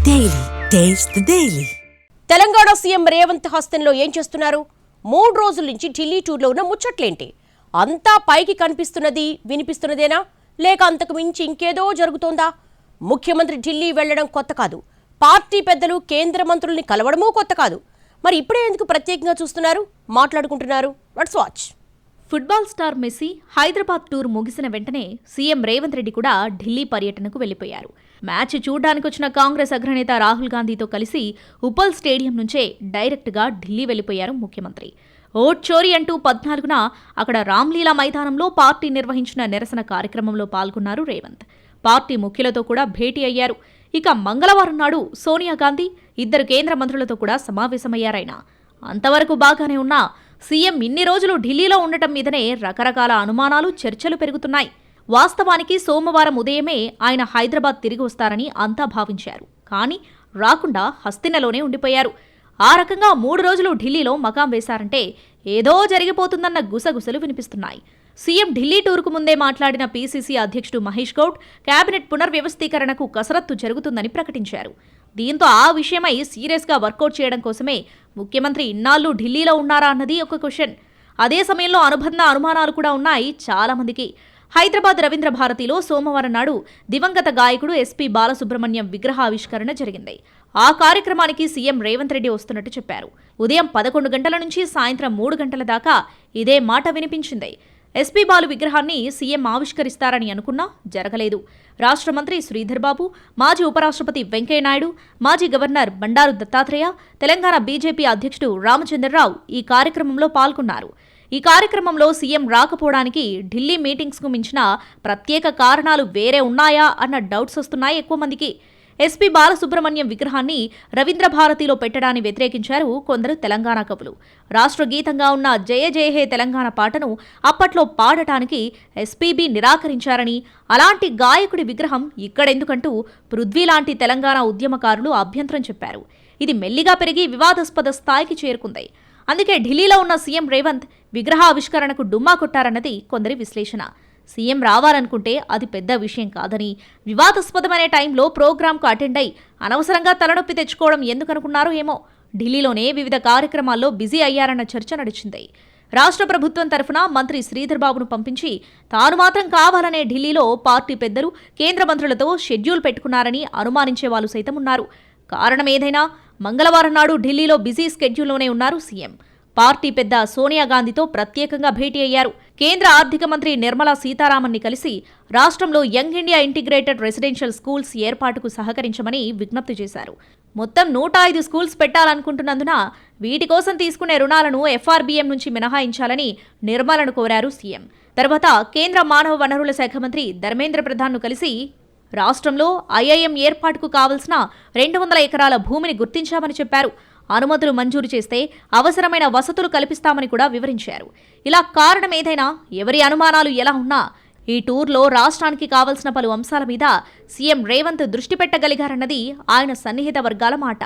Daily taste the daily. Telangana CM Revanth హస్తంలో ఏం చేస్తున్నారు? 3 రోజుల నుంచి ఢిల్లీ టూర్లో ఉన్న ముచ్చట్లేంటి? అంతా పైకి కనిపిస్తున్నది వినిపిస్తున్నదేనా, లేక అంతకు మించి ఇంకేదో జరుగుతోందా? ముఖ్యమంత్రి ఢిల్లీ వెళ్లడం కొత్త కాదు, పార్టీ పెద్దలు కేంద్ర మంత్రుల్ని కలవడమూ కొత్త కాదు. మరి ఇప్పుడే ఎందుకు ప్రత్యేకంగా చూస్తున్నారు, మాట్లాడుకుంటున్నారు? Let's watch. Football star Messi Hyderabad tour ముగిసిన వెంటనే సీఎం రేవంత్ రెడ్డి కూడా ఢిల్లీ పర్యటనకు వెళ్లిపోయారు. మ్యాచ్ చూడ్డానికి వచ్చిన కాంగ్రెస్ అగ్రనేత రాహుల్ గాంధీతో కలిసి ఉప్పల్ స్టేడియం నుంచే డైరెక్ట్గా ఢిల్లీ వెళ్లిపోయారు ముఖ్యమంత్రి. ఓట్ చోరీ అంటూ 14న అక్కడ రామ్లీలా మైదానంలో పార్టీ నిర్వహించిన నిరసన కార్యక్రమంలో పాల్గొన్నారు రేవంత్. పార్టీ ముఖ్యులతో కూడా భేటీ అయ్యారు. ఇక మంగళవారం నాడు సోనియా గాంధీ, 2 కేంద్ర మంత్రులతో కూడా సమావేశమయ్యారాయన. అంతవరకు బాగానే ఉన్నా సీఎం ఇన్ని రోజులు ఢిల్లీలో ఉండటం మీదనే రకరకాల అనుమానాలు, చర్చలు పెరుగుతున్నాయి. వాస్తవానికి సోమవారం ఉదయమే ఆయన హైదరాబాద్ తిరిగి వస్తారని అంతా భావించారు. కానీ రాకుండా హస్తినలోనే ఉండిపోయారు. ఆ రకంగా 3 రోజులు ఢిల్లీలో మకాం వేశారంటే ఏదో జరిగిపోతుందన్న గుసగుసలు వినిపిస్తున్నాయి. సీఎం ఢిల్లీ టూర్కు ముందే మాట్లాడిన పీసీసీ అధ్యక్షుడు మహేష్ గౌడ్ కేబినెట్ పునర్వ్యవస్థీకరణకు కసరత్తు జరుగుతుందని ప్రకటించారు. దీంతో ఆ విషయమై సీరియస్గా వర్కౌట్ చేయడం కోసమే ముఖ్యమంత్రి ఇన్నాళ్లు ఢిల్లీలో ఉన్నారా అన్నది ఒక క్వశ్చన్. అదే సమయంలో అనుబంధ అనుమానాలు కూడా ఉన్నాయి చాలామందికి. హైదరాబాద్ రవీంద్ర భారతిలో సోమవారం నాడు దివంగత గాయకుడు ఎస్పీ బాలసుబ్రహ్మణ్యం విగ్రహావిష్కరణ జరిగింది. ఆ కార్యక్రమానికి సీఎం రేవంత్ రెడ్డి వస్తున్నట్టు చెప్పారు. ఉదయం 11 గంటల నుంచి సాయంత్రం 3 గంటల దాకా ఇదే మాట వినిపించింది. ఎస్పీ బాలు విగ్రహాన్ని సీఎం ఆవిష్కరిస్తారని అనుకున్నా జరగలేదు. రాష్ట్ర మంత్రి శ్రీధర్ బాబు, మాజీ ఉపరాష్ట్రపతి వెంకయ్యనాయుడు, మాజీ గవర్నర్ బండారు దత్తాత్రేయ, తెలంగాణ బీజేపీ అధ్యక్షుడు రామచంద్రరావు ఈ కార్యక్రమంలో పాల్గొన్నారు. ఈ కార్యక్రమంలో సీఎం రాకపోవడానికి ఢిల్లీ మీటింగ్స్కు మించిన ప్రత్యేక కారణాలు వేరే ఉన్నాయా అన్న డౌట్స్ వస్తున్నాయి ఎక్కువ మందికి. ఎస్పీ బాలసుబ్రహ్మణ్యం విగ్రహాన్ని రవీంద్ర భారతిలో పెట్టడాన్ని వ్యతిరేకించారు కొందరు తెలంగాణ కవులు. రాష్ట్ర గీతంగా ఉన్న జయ జయ హే తెలంగాణ పాటను అప్పట్లో పాడటానికి ఎస్పీబీ నిరాకరించారని, అలాంటి గాయకుడి విగ్రహం ఇక్కడెందుకంటూ పృథ్వీ లాంటి తెలంగాణ ఉద్యమకారులు అభ్యంతరం చెప్పారు. ఇది మెల్లిగా పెరిగి వివాదాస్పద స్థాయికి చేరుకుంది. అందుకే ఢిల్లీలో ఉన్న సీఎం రేవంత్ విగ్రహావిష్కరణకు డుమ్మా కొట్టారన్నది కొందరి విశ్లేషణ. సీఎం రావాలనుకుంటే అది పెద్ద విషయం కాదని, వివాదాస్పదమైన టైంలో ప్రోగ్రాంకు అటెండ్ అయి అనవసరంగా తలనొప్పి తెచ్చుకోవడం ఎందుకనుకున్నారో ఏమో. ఢిల్లీలోనే వివిధ కార్యక్రమాల్లో బిజీ అయ్యారన్న చర్చ నడిచింది. రాష్ట్ర ప్రభుత్వం తరఫున మంత్రి శ్రీధర్ బాబును పంపించి తాను మాత్రం కావాలనే ఢిల్లీలో పార్టీ పెద్దలు, కేంద్ర మంత్రులతో షెడ్యూల్ పెట్టుకున్నారని అనుమానించే వాళ్ళు సైతం ఉన్నారు. కారణం ఏదైనా మంగళవారం నాడు ఢిల్లీలో బిజీ స్కెడ్యూల్లోనే ఉన్నారు సీఎం. పార్టీ పెద్ద సోనియా గాంధీతో ప్రత్యేకంగా భేటీ అయ్యారు. కేంద్ర ఆర్థిక మంత్రి నిర్మలా సీతారామన్ని కలిసి రాష్ట్రంలో young India integrated residential schools ఏర్పాటుకు సహకరించమని విజ్ఞప్తి చేశారు. మొత్తం 105 స్కూల్స్ పెట్టాలనుకుంటున్నందున వీటి కోసం తీసుకునే రుణాలను ఎఫ్ఆర్బీఎం నుంచి మినహాయించాలని నిర్మలను కోరారు సీఎం. తర్వాత కేంద్ర మానవ వనరుల శాఖ మంత్రి ధర్మేంద్ర ప్రధాన్ను కలిసి రాష్ట్రంలో ఐఐఎం ఏర్పాటుకు కావలసిన 200 ఎకరాల భూమిని గుర్తించామని చెప్పారు. అనుమతులు మంజూరు చేస్తే అవసరమైన వసతులు కల్పిస్తామని కూడా వివరించారు. ఇలా కారణం ఏదైనా, ఎవరి అనుమానాలు ఎలా ఉన్నా ఈ టూర్లో రాష్ట్రానికి కావలసిన పలు అంశాల మీద సీఎం రేవంత్ దృష్టి పెట్టగలిగారన్నది ఆయన సన్నిహిత వర్గాల మాట.